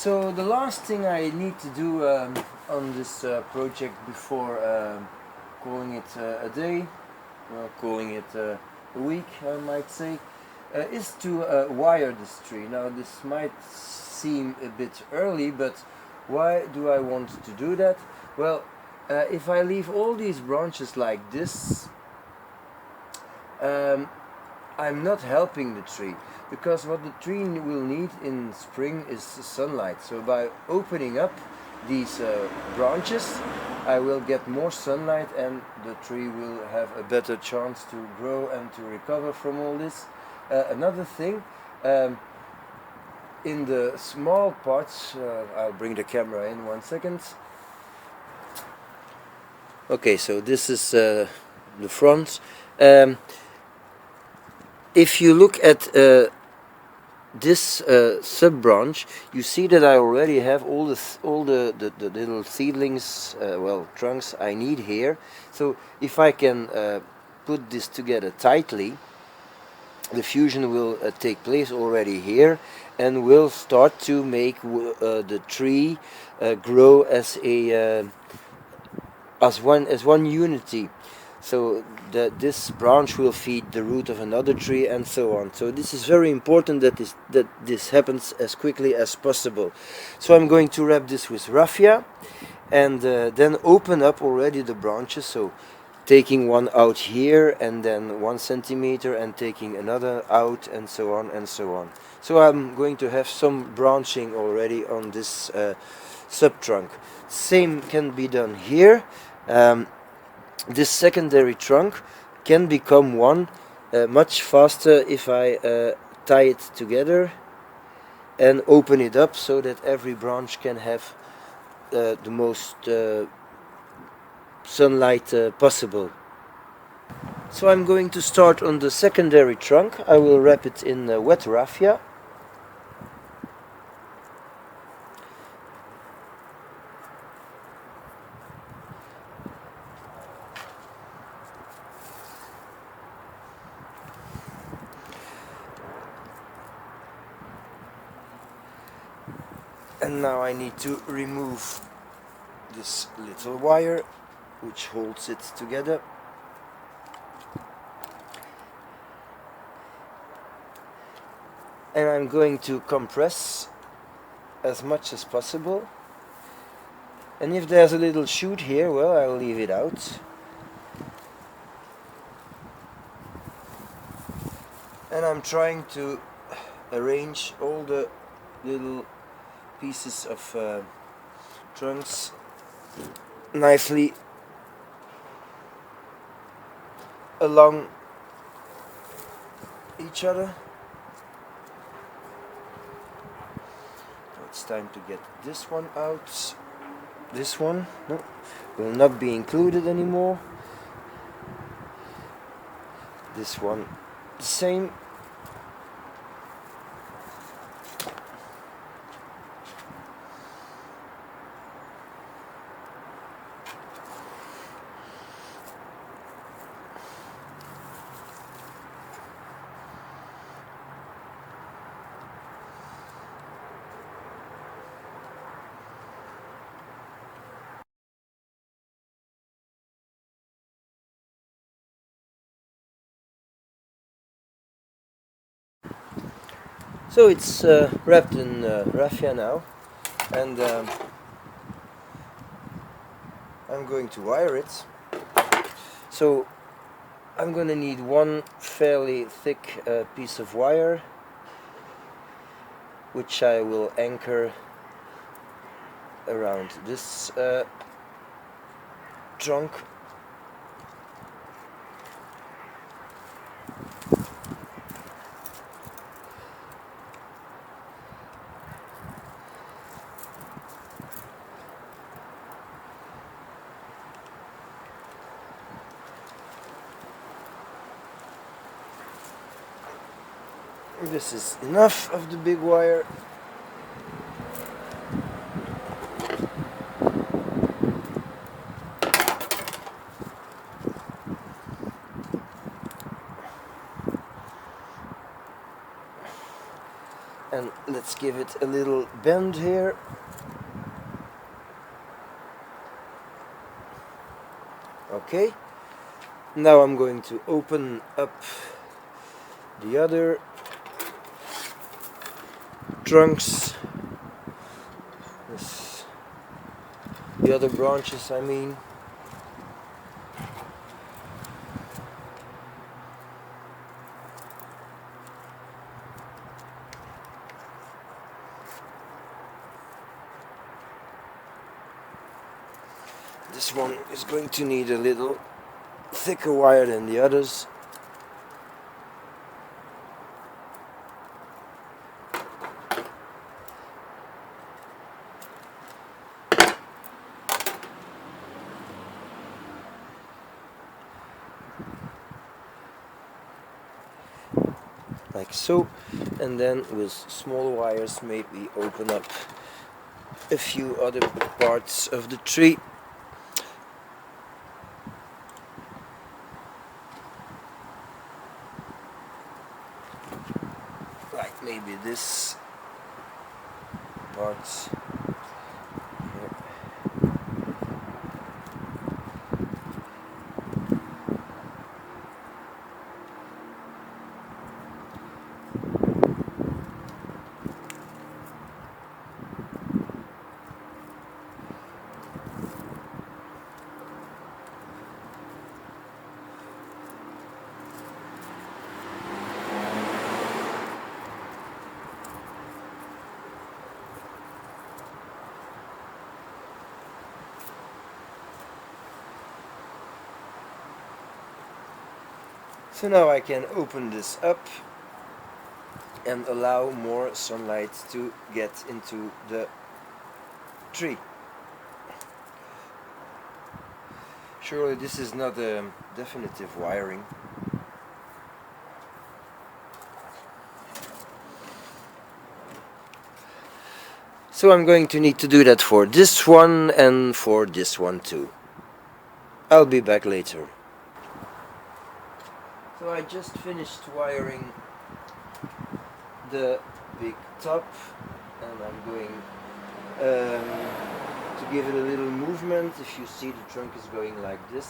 So the last thing I need to do on this project before calling it a day, well, calling it a week, I might say, is to wire this tree. Now this might seem a bit early, but why do I want to do that? Well, if I leave all these branches like this, I'm not helping the tree, because what the tree will need in spring is sunlight. So by opening up these branches, I will get more sunlight and the tree will have a better chance to grow and to recover from all this. Another thing, in the small parts, I'll bring the camera in 1 second. Okay, so this is the front. If you look at this sub-branch, you see that I already have all the little seedlings, well, trunks I need here. So if I can put this together tightly, the fusion will take place already here and will start to make the tree grow as a as one unity. So that this branch will feed the root of another tree and so on. So this is very important that this happens as quickly as possible. So I'm going to wrap this with raffia and then open up already the branches. So taking one out here and then 1 centimeter and taking another out and so on and so on. So I'm going to have some branching already on this sub-trunk. Same can be done here. This secondary trunk can become one much faster if I tie it together and open it up so that every branch can have the most sunlight possible. So I'm going to start on the secondary trunk. I will wrap it in wet raffia. And now I need to remove this little wire which holds it together. And I'm going to compress as much as possible. And if there's a little shoot here, well, I'll leave it out. And I'm trying to arrange all the little pieces of trunks nicely along each other. It's time to get this one out. This one will not be included anymore. This one the same. So it's wrapped in raffia now, and I'm going to wire it. So I'm going to need one fairly thick piece of wire, which I will anchor around this trunk. This is enough of the big wire. And let's just give it a little bend here. Okay, now I'm going to open up the other trunks, the other branches I mean. This one is going to need a little thicker wire than the others. Like so, and then with small wires maybe open up a few other parts of the tree. Like maybe this part here. So now I can open this up and allow more sunlight to get into the tree. Surely this is not a definitive wiring. So I'm going to need to do that for this one and for this one too. I'll be back later. So I just finished wiring the big top, and I'm going to give it a little movement. If you see, the trunk is going like this,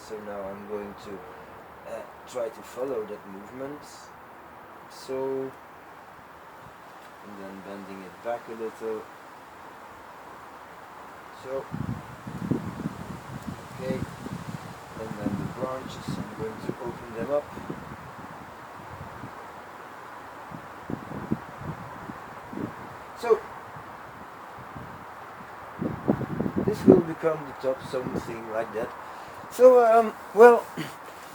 so now I'm going to try to follow that movement. So, and then bending it back a little. So, okay, and then the branches, I'm going to open them up. So, this will become the top, something like that. So, well,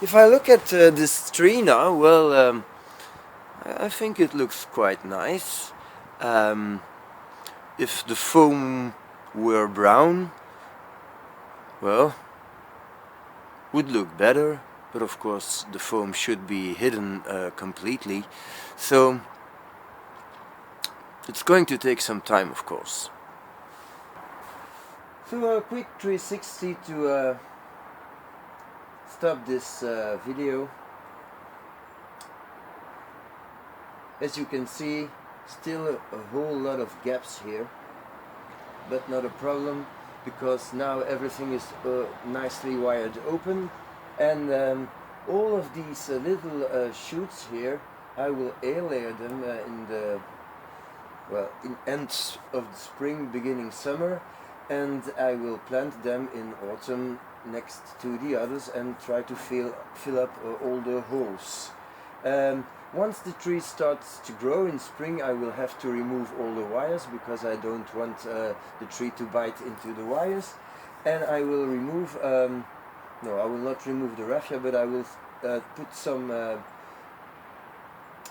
if I look at this tree now, well, I think it looks quite nice. If the foam were brown, well, would look better, but of course the foam should be hidden completely, so it's going to take some time, of course. So a quick 360 to stop this video. As you can see, still a whole lot of gaps here, but not a problem, because now everything is nicely wired open, and all of these little shoots here, I will layer them in the end of the spring, beginning summer, and I will plant them in autumn next to the others and try to fill up all the holes. Once the tree starts to grow in spring, I will have to remove all the wires, because I don't want the tree to bite into the wires, and I will remove, no, I will not remove the raffia, but I will put some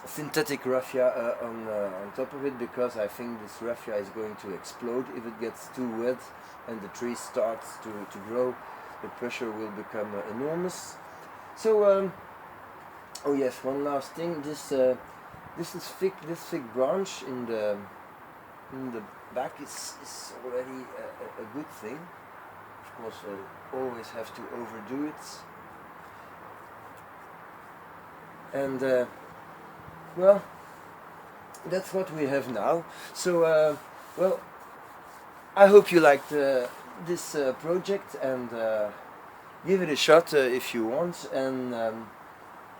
synthetic raffia on top of it, because I think this raffia is going to explode if it gets too wet and the tree starts to grow. The pressure will become enormous. So, oh yes, one last thing. This thick branch in the back is already a good thing. Of course, I always have to overdo it. And well, that's what we have now. So, well, I hope you liked this project, and give it a shot if you want, and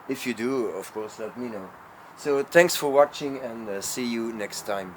if you do, of course, let me know. So thanks for watching, and see you next time.